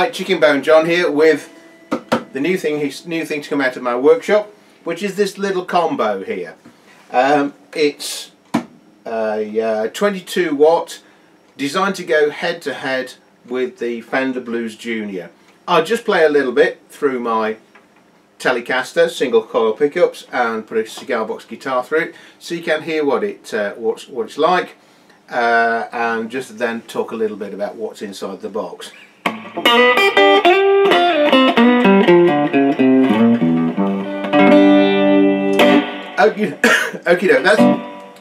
Hi, Chickenbone John here with the new thing to come out of my workshop, which is this little combo here. It's a 22 watt, designed to go head to head with the Fender Blues Junior. I'll just play a little bit through my Telecaster single coil pickups and put a cigar box guitar through it, so you can hear what it's like, and just then talk a little bit about what's inside the box. Okay,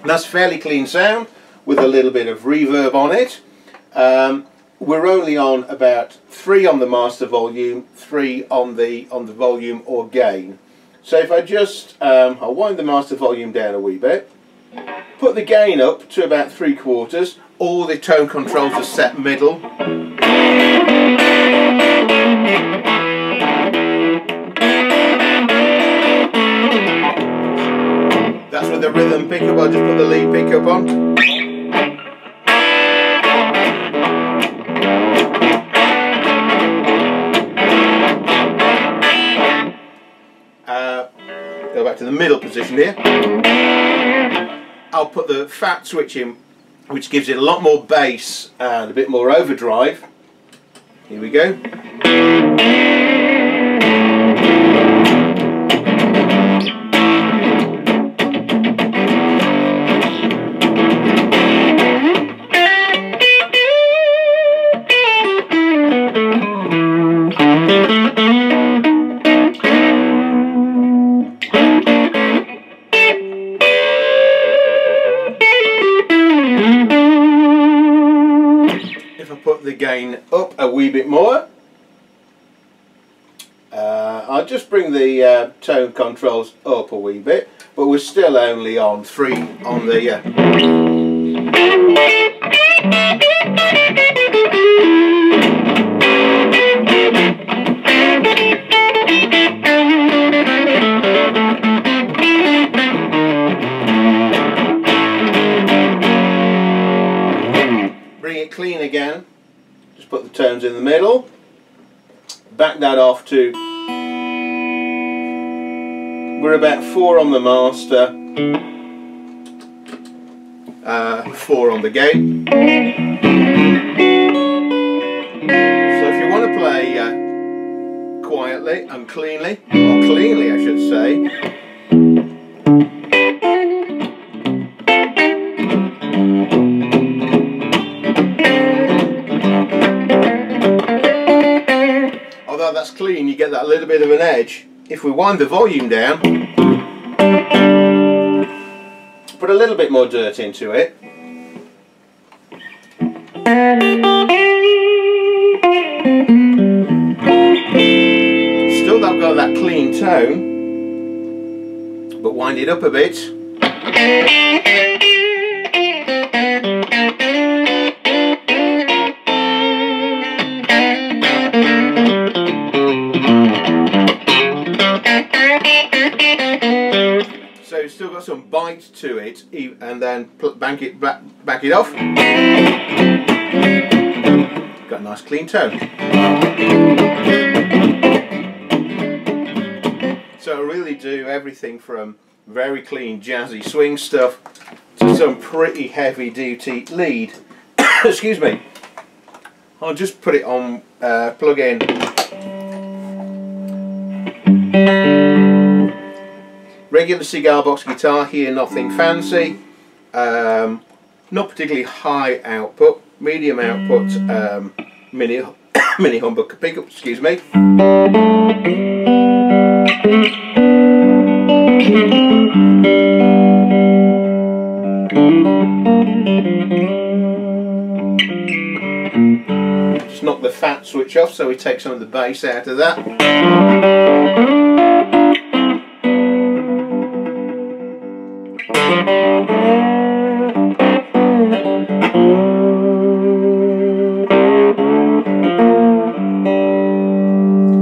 that's fairly clean sound with a little bit of reverb on it. We're only on about 3 on the master volume, 3 on the volume or gain. So if I just I'll wind the master volume down a wee bit, put the gain up to about 3/4. All the tone controls are set middle. That's with the rhythm pickup. I'll just put the lead pickup on. Go back to the middle position here. I'll put the fat switch in, which gives it a lot more bass and a bit more overdrive. Here we go. Put the gain up a wee bit more. I'll just bring the tone controls up a wee bit, but we're still only on 3 on the bring it clean again. Just put the tones in the middle, back that off to, we're about 4 on the master, 4 on the gain. So if you want to play quietly and cleanly, or cleanly I should say, that's clean, you get that little bit of an edge. If we wind the volume down, put a little bit more dirt into it, still they've got that clean tone, but wind it up a bit. So it's still got some bite to it, and then back it off. Got a nice clean tone. So I really do everything from very clean jazzy swing stuff to some pretty heavy duty lead. Excuse me. I'll just put it on plug in. Regular cigar box guitar here, nothing fancy, not particularly high output, medium output, mini humbucker pickup, excuse me. Just knock the fat switch off so we take some of the bass out of that.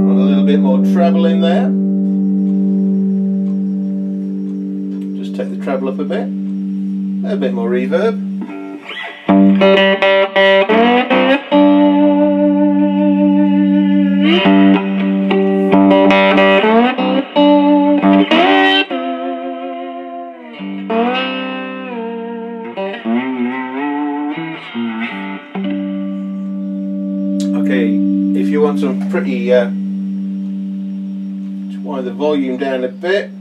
Put a little bit more treble in there. Just take the treble up a bit. A bit more reverb. Okay, if you want some pretty, just wind the volume down a bit.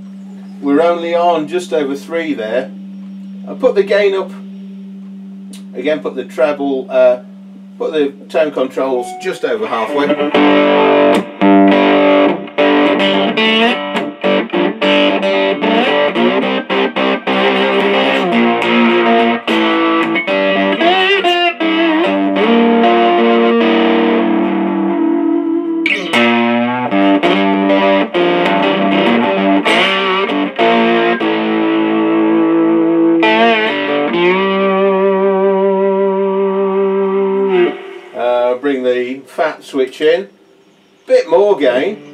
We're only on just over 3 there. I'll put the gain up, again put the treble, put the tone controls just over halfway. Bring the fat switch in, bit more gain.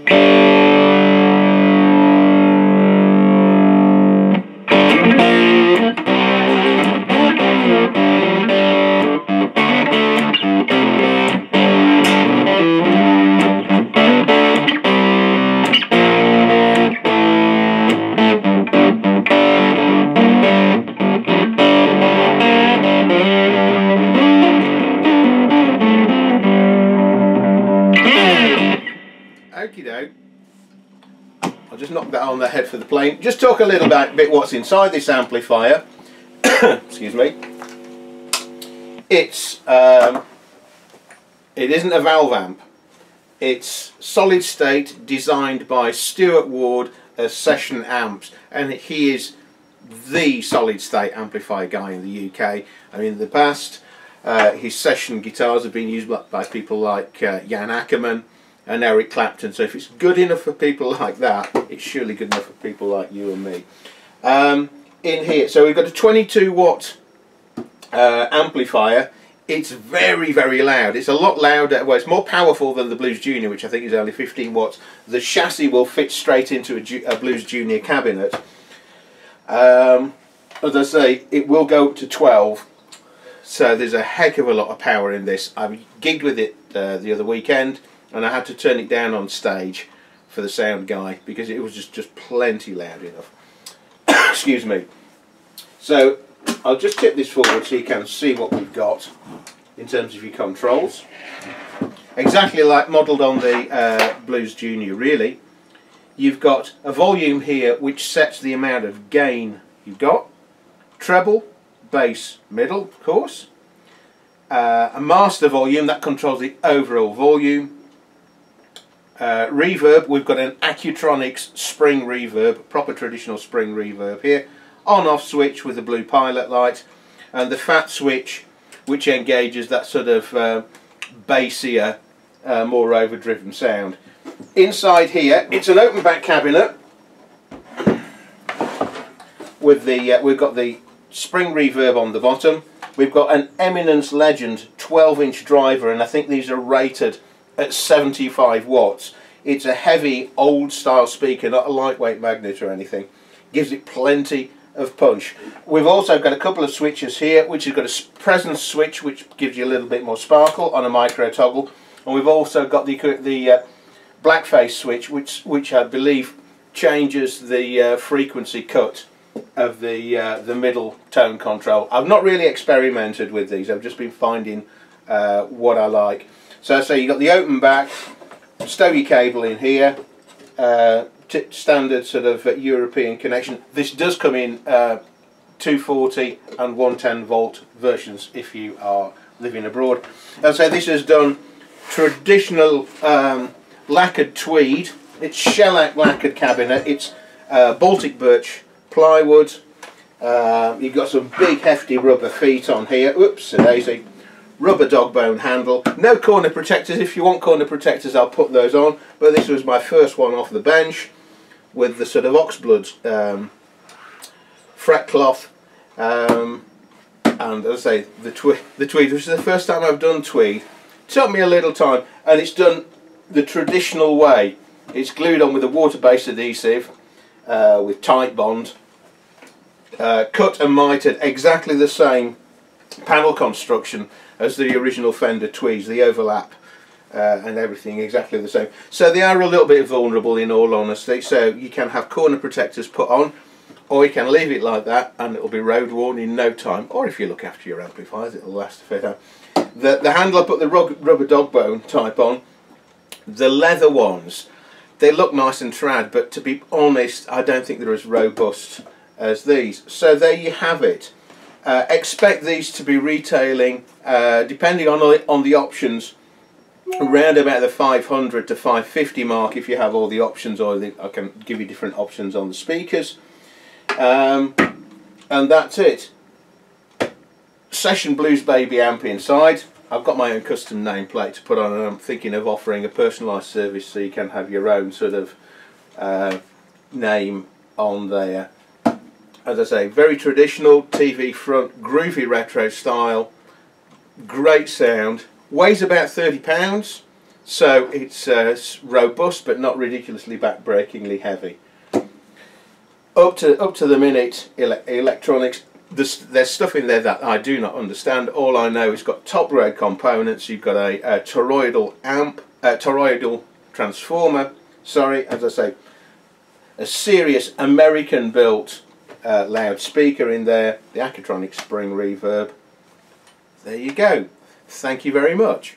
Okie doke. I'll just knock that on the head for the plane. Just talk a little bit what's inside this amplifier. Excuse me. It isn't a valve amp. It's solid state, designed by Stewart Ward of Session amps, and he is the solid state amplifier guy in the UK. I mean, in the past, his session guitars have been used by people like Jan Ackerman and Eric Clapton, so if it's good enough for people like that, it's surely good enough for people like you and me. In here, so we've got a 22 watt amplifier. It's very, very loud. It's a lot louder, well, it's more powerful than the Blues Junior, which I think is only 15 watts. The chassis will fit straight into a Blues Junior cabinet. As I say, it will go up to 12, so there's a heck of a lot of power in this. I gigged with it the other weekend, and I had to turn it down on stage for the sound guy because it was just plenty loud enough. Excuse me. So I'll just tip this forward so you can see what we've got in terms of your controls. Exactly like modelled on the Blues Junior, really. You've got a volume here which sets the amount of gain you've got. Treble, bass, middle, of course. A master volume that controls the overall volume. Reverb, we've got an Accutronics spring reverb, proper traditional spring reverb here. On-off switch with a blue pilot light, and the fat switch which engages that sort of bassier, more overdriven sound. Inside here, it's an open back cabinet with the we've got the spring reverb on the bottom. We've got an Eminence Legend 12-inch driver, and I think these are rated at 75 watts. It's a heavy old style speaker, not a lightweight magnet or anything. Gives it plenty of punch. We've also got a couple of switches here, which has got a presence switch which gives you a little bit more sparkle on a micro toggle, and we've also got the blackface switch which I believe changes the frequency cut of the middle tone control. I've not really experimented with these, I've just been finding what I like. So you've got the open back, stow your cable in here, standard sort of European connection. This does come in 240 and 110 volt versions if you are living abroad. And so this is done traditional lacquered tweed. It's shellac lacquered cabinet. It's Baltic birch plywood. You've got some big hefty rubber feet on here. Oops, a daisy. Rubber dog bone handle. No corner protectors. If you want corner protectors, I'll put those on, but this was my first one off the bench with the sort of oxblood fretcloth, and as I say, the tweed, which is the first time I've done tweed. It took me a little time, and it's done the traditional way. It's glued on with a water-based adhesive with tight bond, cut and mitred exactly the same panel construction as the original Fender tweeds, the overlap and everything exactly the same. So they are a little bit vulnerable in all honesty, so you can have corner protectors put on, or you can leave it like that and it'll be road worn in no time, or if you look after your amplifiers it'll last a fit out. The handle I put the rubber dog bone type on. The leather ones, they look nice and trad, but to be honest I don't think they're as robust as these. So there you have it. Expect these to be retailing, depending on the options, around about the 500 to 550 mark if you have all the options, or I can give you different options on the speakers. And that's it. Session Blues Baby amp inside. I've got my own custom nameplate to put on, and I'm thinking of offering a personalised service so you can have your own sort of name on there. As I say, very traditional TV front, groovy retro style, great sound, weighs about 30 pounds, so it's robust but not ridiculously backbreakingly heavy. Up to the minute electronics. There's stuff in there that I do not understand. All I know is got top grade components. You've got a toroidal toroidal transformer. Sorry, as I say, a serious American built loudspeaker in there. The Accutronics spring reverb. There you go. Thank you very much.